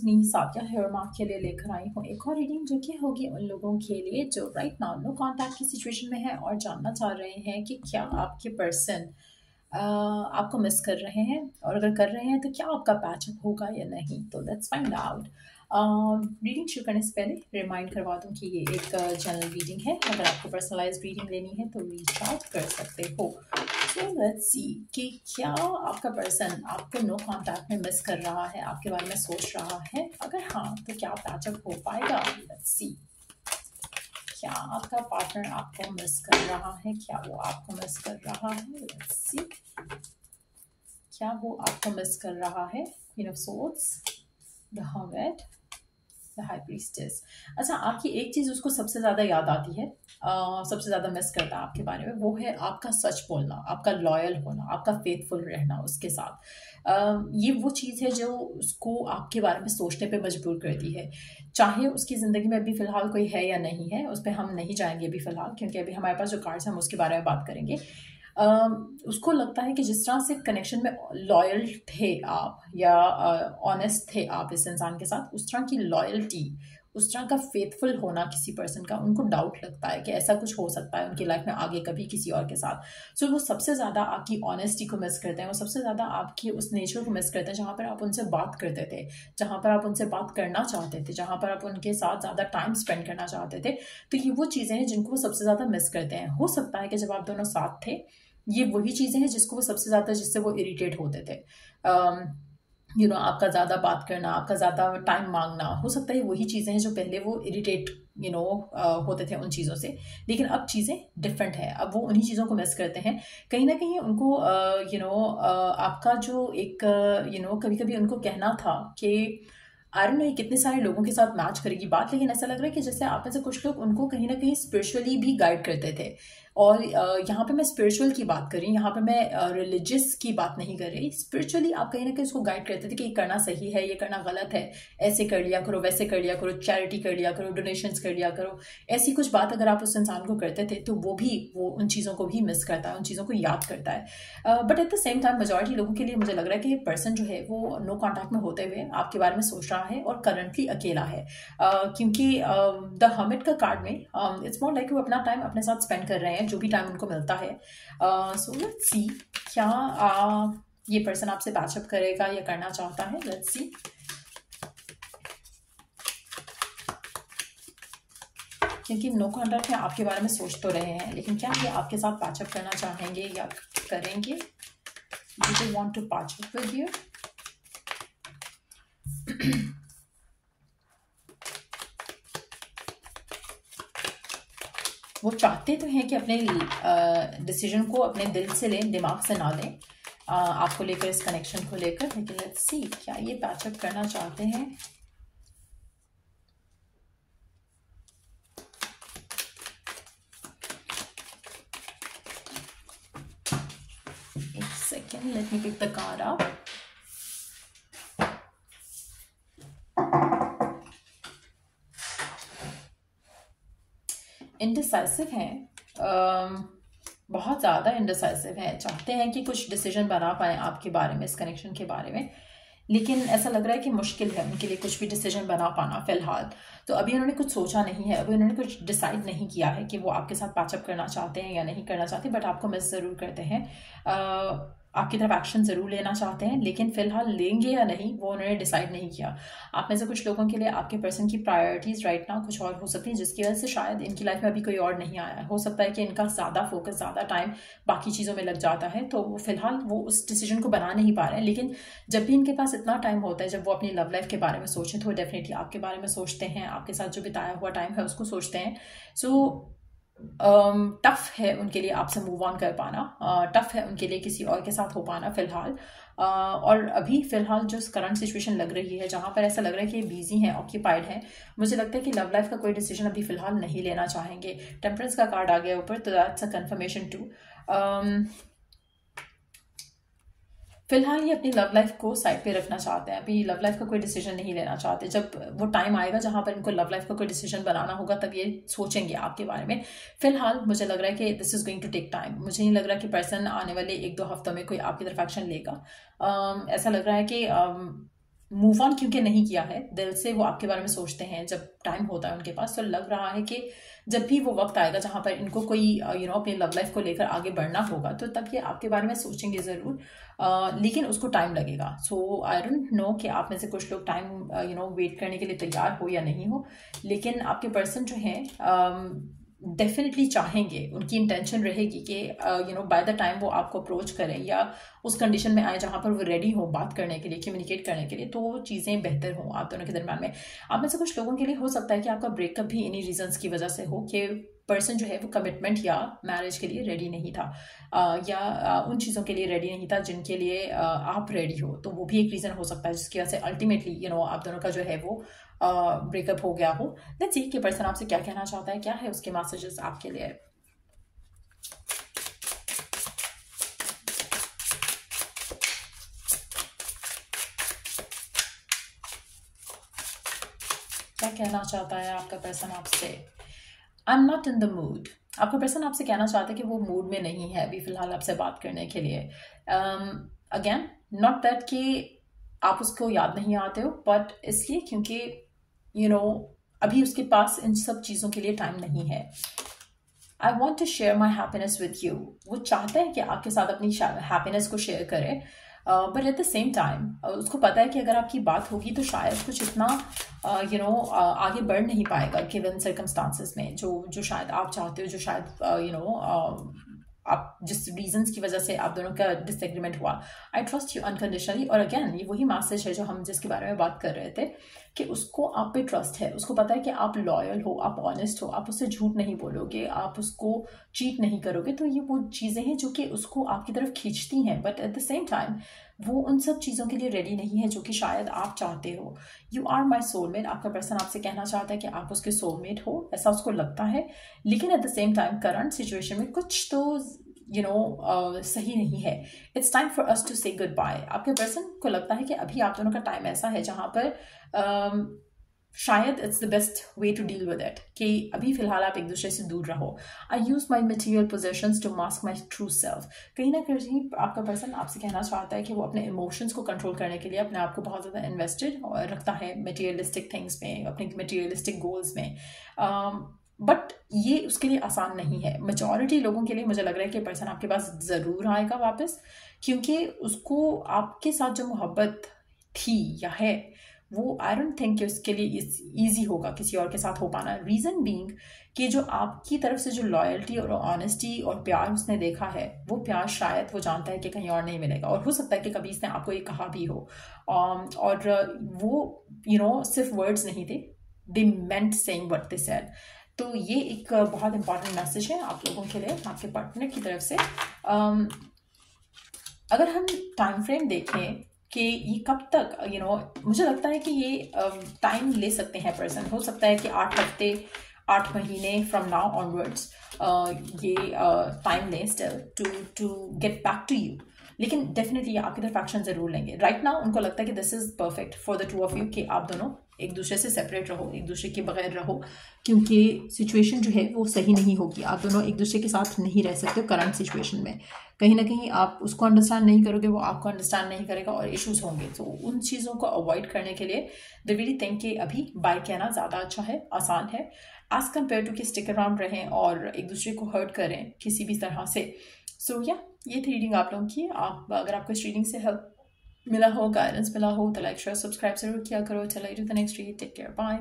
मी Sadia hair mark के लिए लेकर आई हूँ एक और रीडिंग जो कि होगी उन लोगों के लिए जो राइट नाउ नो कांटेक्ट की सिचुएशन में है और जानना चाह रहे हैं कि क्या आपके पर्सन आपको मिस कर रहे हैं, और अगर कर रहे हैं तो क्या आपका पैचअप होगा या नहीं। तो लेट्स फाइंड आउट। रीडिंग शुरू करने से पहले रिमाइंड करवा दूं कि ये एक जनरल रीडिंग है। अगर आपको पर्सनलाइज रीडिंग लेनी है तो रीच आउट कर सकते हो। सो लेट्स सी कि क्या आपका पर्सन आपको नो कांटेक्ट में मिस कर रहा है, आपके बारे में सोच रहा है। अगर हाँ तो क्या पैचअप हो पाएगा। लेट्स सी क्या आपका पार्टनर आपको मिस कर रहा है, क्या वो आपको मिस कर रहा है। लेट्स सी क्या वो आपको मिस कर रहा है। Queen of swords, the hermit, the high priestess. अच्छा, आपकी एक चीज़ उसको सबसे ज़्यादा याद आती है, सबसे ज़्यादा मिस करता है आपके बारे में, वो है आपका सच बोलना, आपका लॉयल होना, आपका फेथफुल रहना उसके साथ। ये वो चीज़ है जो उसको आपके बारे में सोचने पे मजबूर करती है। चाहे उसकी ज़िंदगी में अभी फ़िलहाल कोई है या नहीं है, उस पर हम नहीं जाएंगे अभी फ़िलहाल, क्योंकि अभी हमारे पास जो कार्ड्स हैं हम उसके बारे में बात करेंगे। उसको लगता है कि जिस तरह से कनेक्शन में लॉयल थे आप या ऑनेस्ट थे आप इस इंसान के साथ, उस तरह की लॉयल्टी, उस तरह का फेथफुल होना किसी पर्सन का, उनको डाउट लगता है कि ऐसा कुछ हो सकता है उनकी लाइफ में आगे कभी किसी और के साथ। सो वो सबसे ज़्यादा आपकी ऑनेस्टी को मिस करते हैं, वो सबसे ज़्यादा आपकी उस नेचर को मिस करते हैं जहाँ पर आप उनसे बात करते थे, जहाँ पर आप उनसे बात करना चाहते थे, जहाँ पर आप उनके साथ ज़्यादा टाइम स्पेंड करना चाहते थे। तो ये वो चीज़ें हैं जिनको वो सबसे ज़्यादा मिस करते हैं। हो सकता है कि जब आप दोनों साथ थे, ये वही चीज़ें हैं जिसको वो सबसे ज़्यादा, जिससे वो इरिटेट होते थे। आपका ज़्यादा बात करना, आपका ज़्यादा टाइम मांगना, हो सकता है वही चीज़ें हैं जो पहले वो इरिटेट होते थे उन चीज़ों से। लेकिन अब चीज़ें डिफरेंट है, अब वो उन्हीं चीज़ों को मिस करते हैं। कहीं ना कहीं उनको आपका जो एक कभी कभी उनको कहना था कि आई डोंट नो ये कितने सारे लोगों के साथ मैच करेगी बात, लेकिन ऐसा लग रहा है कि जैसे आप में से कुछ लोग उनको कहीं ना कहीं स्पिरिचुअली भी गाइड करते थे। और यहाँ पे मैं स्पिरिचुअल की बात कर रही हूँ, यहाँ पे मैं रिलीजियस की बात नहीं कर रही। स्पिरिचुअली आप कहीं ना कहीं उसको गाइड करते थे कि ये करना सही है, ये करना गलत है, ऐसे कर लिया करो, वैसे कर लिया करो, चैरिटी कर लिया करो, डोनेशंस कर लिया करो। ऐसी कुछ बात अगर आप उस इंसान को करते थे तो वो उन चीज़ों को भी मिस करता है, उन चीज़ों को याद करता है। But at the same time majority लोगों के लिए मुझे लग रहा है कि पर्सन जो है वो नो कॉन्टैक्ट में होते हुए आपके बारे में सोच रहा है और करंटली अकेला है। क्योंकि द हर्मिट का कार्ड में इट्स मोर लाइक वो अपना टाइम अपने साथ स्पेंड कर रहे हैं, जो भी टाइम उनको मिलता है। सो लेट्स सी क्या ये पर्सन आपसे पैचअप करेगा या करना चाहता है। लेट्स सी क्योंकि नो कॉन्टैक्ट में आपके बारे में सोच तो रहे हैं, लेकिन क्या ये आपके साथ पैचअप करना चाहेंगे या करेंगे। Do they want to patch up with you? वो चाहते तो हैं कि अपने डिसीजन को अपने दिल से लें, दिमाग से ना लें, आपको लेकर, इस कनेक्शन को लेकर। लेकिन लेट्स सी क्या ये पैचअप करना चाहते हैं। एक second, let me pick the card up. Indecisive हैं, बहुत ज़्यादा इंडिसाइसिव हैं, चाहते हैं कि कुछ डिसीजन बना पाए आपके बारे में, इस कनेक्शन के बारे में, लेकिन ऐसा लग रहा है कि मुश्किल है उनके लिए कुछ भी डिसीजन बना पाना फ़िलहाल। तो अभी उन्होंने कुछ सोचा नहीं है, अभी उन्होंने कुछ डिसाइड नहीं किया है कि वो आपके साथ पैचअप करना चाहते हैं या नहीं करना चाहते, बट आपको मिस ज़रूर करते हैं। आपकी तरफ एक्शन ज़रूर लेना चाहते हैं, लेकिन फ़िलहाल लेंगे या नहीं वो उन्होंने डिसाइड नहीं किया। आप में से कुछ लोगों के लिए आपके पर्सन की प्रायोरिटीज़ राइट नाउ कुछ और हो सकती हैं, जिसकी वजह से शायद इनकी लाइफ में अभी कोई और नहीं आया है। हो सकता है कि इनका ज़्यादा फोकस, ज़्यादा टाइम बाकी चीज़ों में लग जाता है, तो फ़िलहाल वो उस डिसीजन को बना नहीं पा रहे हैं। लेकिन जब भी इनके पास इतना टाइम होता है, जब वो अपनी लव लाइफ के बारे में सोचें, तो डेफिनेटली आपके बारे में सोचते हैं, आपके साथ जो बिताया हुआ टाइम है उसको सोचते हैं। सो टफ है उनके लिए आपसे मूव ऑन कर पाना, टफ है उनके लिए किसी और के साथ हो पाना फ़िलहाल। और अभी फ़िलहाल जो करंट सिचुएशन लग रही है, जहाँ पर ऐसा लग रहा है कि बिजी हैं, ऑक्यूपाइड हैं, मुझे लगता है कि लव लाइफ का कोई डिसीजन अभी फ़िलहाल नहीं लेना चाहेंगे। टेम्परेंस का कार्ड आ गया ऊपर, तो दैट्स अ कन्फर्मेशन टू। फिलहाल ये अपनी लव लाइफ को साइड पे रखना चाहते हैं, अभी लव लाइफ का कोई डिसीजन नहीं लेना चाहते। जब वो टाइम आएगा जहाँ पर इनको लव लाइफ का कोई डिसीजन बनाना होगा, तब ये सोचेंगे आपके बारे में। फिलहाल मुझे लग रहा है कि this is going to take time. मुझे नहीं लग रहा कि पर्सन आने वाले 1-2 हफ्तों में कोई आपकी तरफ एक्शन लेगा। ऐसा लग रहा है कि मूव ऑन क्योंकि नहीं किया है, दिल से वो आपके बारे में सोचते हैं जब टाइम होता है उनके पास, तो लग रहा है कि जब भी वो वक्त आएगा जहाँ पर इनको कोई अपनी लव लाइफ को लेकर आगे बढ़ना होगा तो तब ये आपके बारे में सोचेंगे ज़रूर, लेकिन उसको टाइम लगेगा। सो आई डोंट नो कि आप में से कुछ लोग टाइम वेट करने के लिए तैयार हो या नहीं हो, लेकिन आपके पर्सन जो हैं डेफिनेटली चाहेंगे, उनकी इंटेंशन रहेगी कि बाय द टाइम वो आपको अप्रोच करें या उस कंडीशन में आए जहाँ पर वो रेडी हो बात करने के लिए, कम्युनिकेट करने के लिए, तो चीज़ें बेहतर हों आप दोनों के दरम्यान में। आप में से कुछ लोगों के लिए हो सकता है कि आपका ब्रेकअप भी इन्हीं रीजंस की वजह से हो कि पर्सन जो है वो कमिटमेंट या मैरिज के लिए रेडी नहीं था, या उन चीज़ों के लिए रेडी नहीं था जिनके लिए आप रेडी हो, तो वो भी एक रीज़न हो सकता है जिसकी वजह से अल्टीमेटली आप दोनों का जो है वो ब्रेकअप हो गया हो। लेट्स सी कि पर्सन आपसे क्या कहना चाहता है, क्या है उसके मैसेजेस आपके लिए। क्या कहना चाहता है आपका पर्सन आपसे? I am not in the mood. आपका पर्सन आपसे कहना चाहता है कि वो मूड में नहीं है अभी फिलहाल आपसे बात करने के लिए। अगेन नॉट दैट कि आप उसको याद नहीं आते हो, बट इसलिए क्योंकि अभी उसके पास इन सब चीज़ों के लिए टाइम नहीं है। I want to share my happiness with you. वो चाहता है कि आपके साथ अपनी हैप्पीनेस को शेयर करे, but at the same time उसको पता है कि अगर आपकी बात होगी तो शायद कुछ इतना आगे बढ़ नहीं पाएगा गिवन सर्कमस्टांसेस में, जो शायद आप चाहते हो, जो शायद आप जिस रीजंस की वजह से आप दोनों का डिसएग्रीमेंट हुआ। I trust you unconditionally. और अगेन ये वही मैसेज है जो हम जिसके बारे में बात कर रहे थे कि उसको आप पे ट्रस्ट है, उसको पता है कि आप लॉयल हो, आप ऑनेस्ट हो, आप उससे झूठ नहीं बोलोगे, आप उसको चीट नहीं करोगे। तो ये वो चीज़ें हैं जो कि उसको आपकी तरफ खींचती हैं, but at the same time वो उन सब चीज़ों के लिए रेडी नहीं है जो कि शायद आप चाहते हो। You are my soulmate. आपका पर्सन आपसे कहना चाहता है कि आप उसके सोलमेट हो, ऐसा उसको लगता है, लेकिन at the same time current situation में कुछ तो सही नहीं है। It's time for us to say goodbye. आपके पर्सन को लगता है कि अभी आप दोनों का टाइम ऐसा है जहाँ पर शायद it's the best way to deal with it, कि अभी फिलहाल आप एक दूसरे से दूर रहो। I use my material possessions to mask my true self. कहीं ना कहीं आपका पर्सन आपसे कहना चाहता है कि वो अपने इमोशंस को कंट्रोल करने के लिए अपने आप को बहुत ज़्यादा इन्वेस्टेड रखता है मटीरियलिस्टिक थिंग्स में, अपने मटीरियलिस्टिक गोल्स में, बट ये उसके लिए आसान नहीं है। मेजॉरिटी लोगों के लिए मुझे लग रहा है कि पर्सन आपके पास ज़रूर आएगा वापस, क्योंकि उसको आपके साथ जो मोहब्बत थी या है वो आई डोंट थिंक कि उसके लिए ईजी होगा किसी और के साथ हो पाना। रीज़न बीइंग कि जो आपकी तरफ से जो लॉयल्टी और ऑनेस्टी और प्यार उसने देखा है, वो प्यार शायद वो जानता है कि कहीं और नहीं मिलेगा, और हो सकता है कि कभी इसने आपको ये कहा भी हो, और वो सिर्फ वर्ड्स नहीं थे, दे मेंट सेइंग व्हाट दे सेड। तो ये एक बहुत इंपॉर्टेंट मैसेज है आप लोगों के लिए आपके पार्टनर की तरफ से। अगर हम टाइम फ्रेम देखें कि ये कब तक मुझे लगता है कि ये टाइम ले सकते हैं पर्सन। हो सकता है कि 8 हफ्ते 8 महीने फ्रॉम नाउ ऑनवर्ड्स ये टाइम लें still to get back to you, लेकिन डेफिनेटली आपकी तरफ एक्शन जरूर लेंगे। राइट नाउ उनको लगता है कि this is perfect for the two of you, कि आप दोनों एक दूसरे से सेपरेट रहो, एक दूसरे के बगैर रहो, क्योंकि सिचुएशन जो है वो सही नहीं होगी। आप दोनों एक दूसरे के साथ नहीं रह सकते करंट सिचुएशन में। कहीं ना कहीं आप उसको अंडरस्टैंड नहीं करोगे, वो आपको अंडरस्टैंड नहीं करेगा और इश्यूज होंगे। तो उन चीज़ों को अवॉइड करने के लिए दे रियली थिंक कि अभी बाय कहना ज़्यादा अच्छा है, आसान है, एज कम्पेयर टू कि स्टिक अराउंड रहें और एक दूसरे को हर्ट करें किसी भी तरह से। सो या ये थी रीडिंग आप लोगों की। अगर आपको इस रीडिंग से हेल्प मिला हो, गाइडेंस मिला हो, तो लाइक शेयर सब्सक्राइब जरूर किया करो। चलो to the next read, take care, bye.